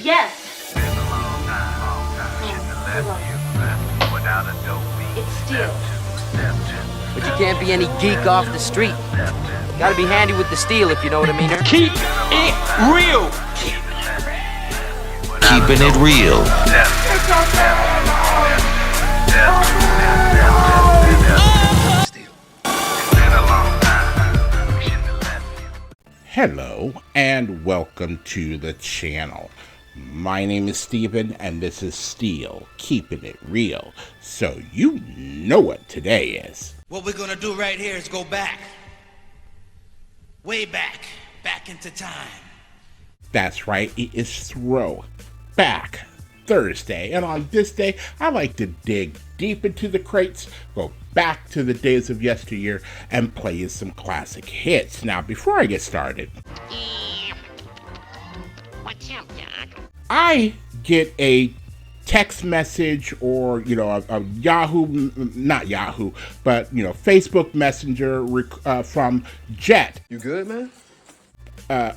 Yes. It's steel. But you can't be any geek off the street. Gotta be handy with the steel, if you know what I mean. Keep it real. Keeping it real. Hello and welcome to the channel. My name is Steven and this is Steel, keeping it real. So you know what today is. What we're gonna do right here is go back. Way back into time. That's right, it is Throwback Thursday. And on this day, I like to dig deep into the crates, go back to the days of yesteryear, and play you some classic hits. Now, before I get started, What's up, Doc? I get a text message or, a Yahoo, not Yahoo, but, Facebook Messenger from Jet. You good, man?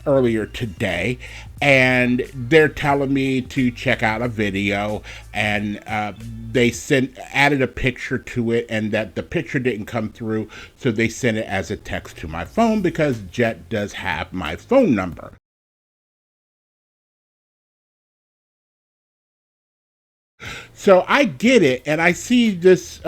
Earlier today, and they're telling me to check out a video, and they added a picture to it, and that the picture didn't come through, so they sent it as a text to my phone because Jet does have my phone number. So I get it, and I see this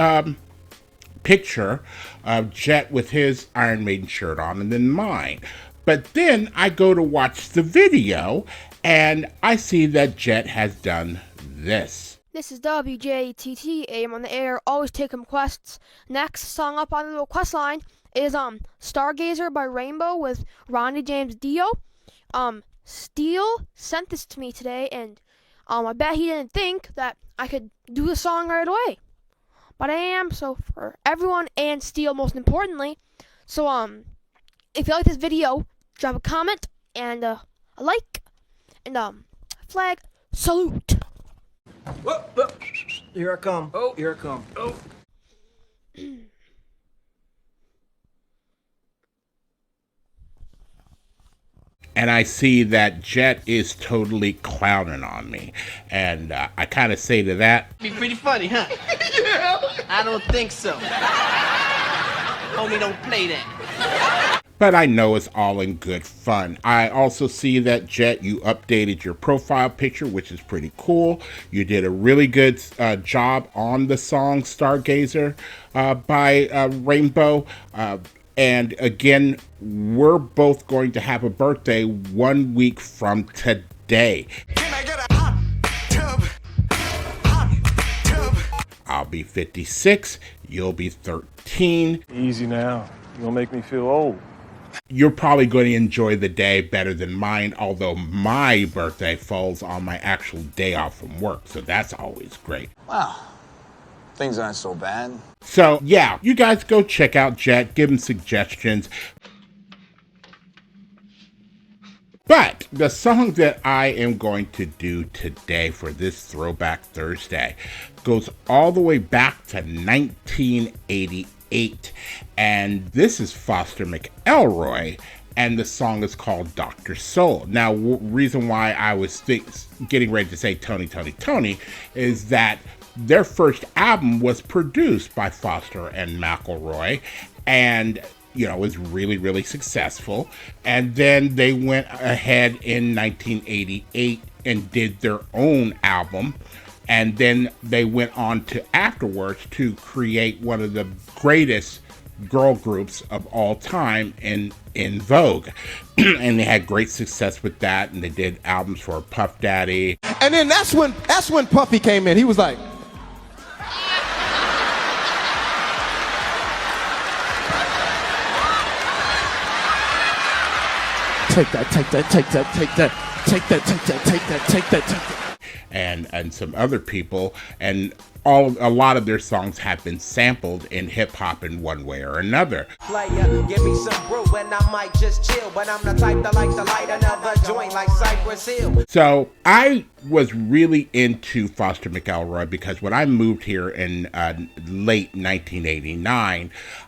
picture of Jet with his Iron Maiden shirt on, and then mine. But then I go to watch the video, and I see that Jet has done this. This is WJTT, AM on the air, always taking requests. Next song up on the request line is Stargazer by Rainbow with Ronnie James Dio. Steele sent this to me today, and I bet he didn't think that I could do the song right away. But I am, so for everyone and Steele most importantly. So if you like this video, drop a comment and a like and flag salute. Whoa. Here I come. Oh, here I come. Oh. And I see that Jet is totally clowning on me. And I kind of say to that, Be pretty funny, huh? Yeah. I don't think so. Homie, don't play that. but I know it's all in good fun. I also see that, Jet, you updated your profile picture, which is pretty cool. You did a really good job on the song Stargazer by Rainbow. And again, we're both going to have a birthday 1 week from today. Can I get a hot tub? Hot tub. I'll be 56, you'll be 13. Easy now. You're gonna make me feel old. You're probably going to enjoy the day better than mine, although my birthday falls on my actual day off from work, so that's always great. Wow. Things aren't so bad. So, yeah, you guys go check out Jet, give him suggestions. But the song that I am going to do today for this Throwback Thursday goes all the way back to 1988. And this is Foster McElroy, and the song is called Dr. Soul. Now, reason why I was getting ready to say Tony is that their first album was produced by Foster and McElroy, and was really, really successful. And then they went ahead in 1988 and did their own album. And then they went on to afterwards to create one of the greatest girl groups of all time in Vogue. And they had great success with that. And they did albums for Puff Daddy. And then that's when Puffy came in. He was like, take that. And some other people, and a lot of their songs have been sampled in hip hop in one way or another. Player, give me some brew and I might just chill, but I'm the type that like to light another joint like Cypress Hill. So I was really into Foster McElroy because when I moved here in late 1989,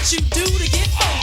what you do to get funky.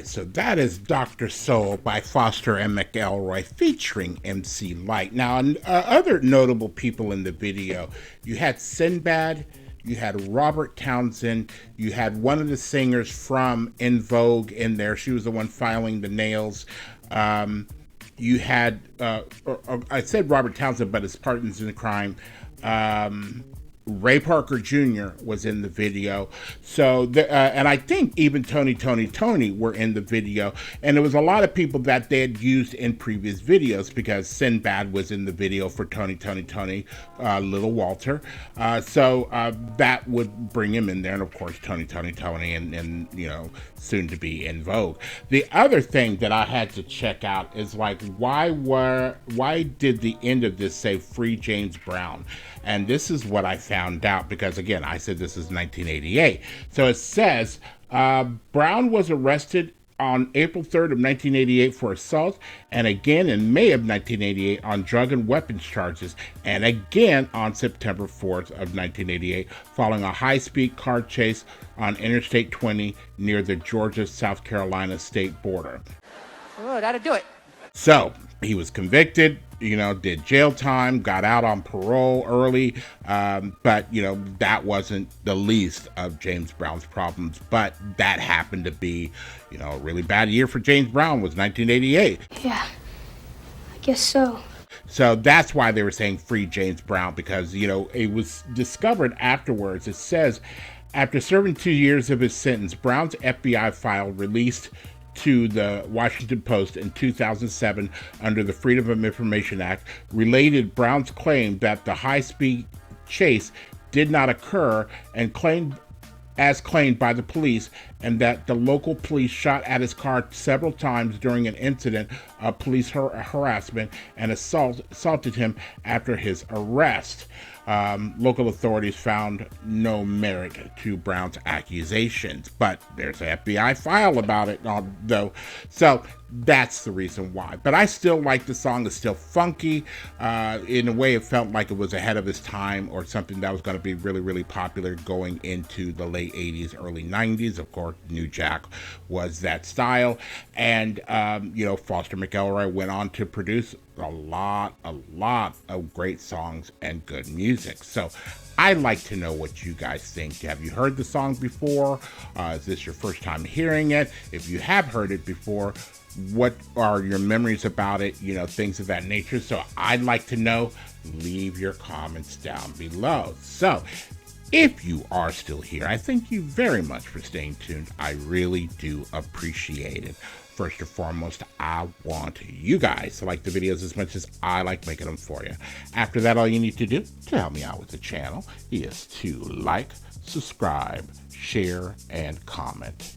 So that is Dr. Soul by Foster and McElroy featuring MC Lyte. Now, other notable people in the video, you had Sinbad, you had Robert Townsend, you had one of the singers from En Vogue in there. She was the one filing the nails. You had, I said Robert Townsend, but his partners in the crime. Ray Parker Jr. was in the video. So, and I think even Tony were in the video. And there was a lot of people that they had used in previous videos because Sinbad was in the video for Tony, Little Walter. So that would bring him in there. And of course, Tony, and you know, soon to be En Vogue. The other thing that I had to check out is like, why did the end of this say Free James Brown? And this is what I found out because, again, I said this is 1988. So it says Brown was arrested on April 3rd of 1988 for assault, and again in May of 1988 on drug and weapons charges, and again on September 4th of 1988 following a high-speed car chase on Interstate 20 near the Georgia-South Carolina state border. Oh, that'll do it. So he was convicted, you know, did jail time, got out on parole early, but, you know, that wasn't the least of James Brown's problems. But that happened to be, you know, a really bad year for James Brown was 1988. Yeah, I guess so. So that's why they were saying Free James Brown, because, you know, it was discovered afterwards. It says, after serving 2 years of his sentence, Brown's FBI file released to the Washington Post in 2007 under the Freedom of Information Act related Brown's claim that the high-speed chase did not occur and claimed by the police, and that the local police shot at his car several times during an incident of police harassment and assaulted him after his arrest. Local authorities found no merit to Brown's accusations, but there's an FBI file about it, though. So that's the reason why. But I still like the song. It's still funky. In a way, it felt like it was ahead of its time, or something that was going to be really, really popular going into the late 80s, early 90s. Of course, New Jack was that style. And, you know, Foster McElroy went on to produce a lot of great songs and good music. So I'd like to know what you guys think. Have you heard the song before? Is this your first time hearing it? If you have heard it before, what are your memories about it? You know, things of that nature. So I'd like to know. Leave your comments down below. So if you are still here, I thank you very much for staying tuned. I really do appreciate it. First and foremost, I want you guys to like the videos as much as I like making them for you. After that, all you need to do to help me out with the channel is to like, subscribe, share, and comment.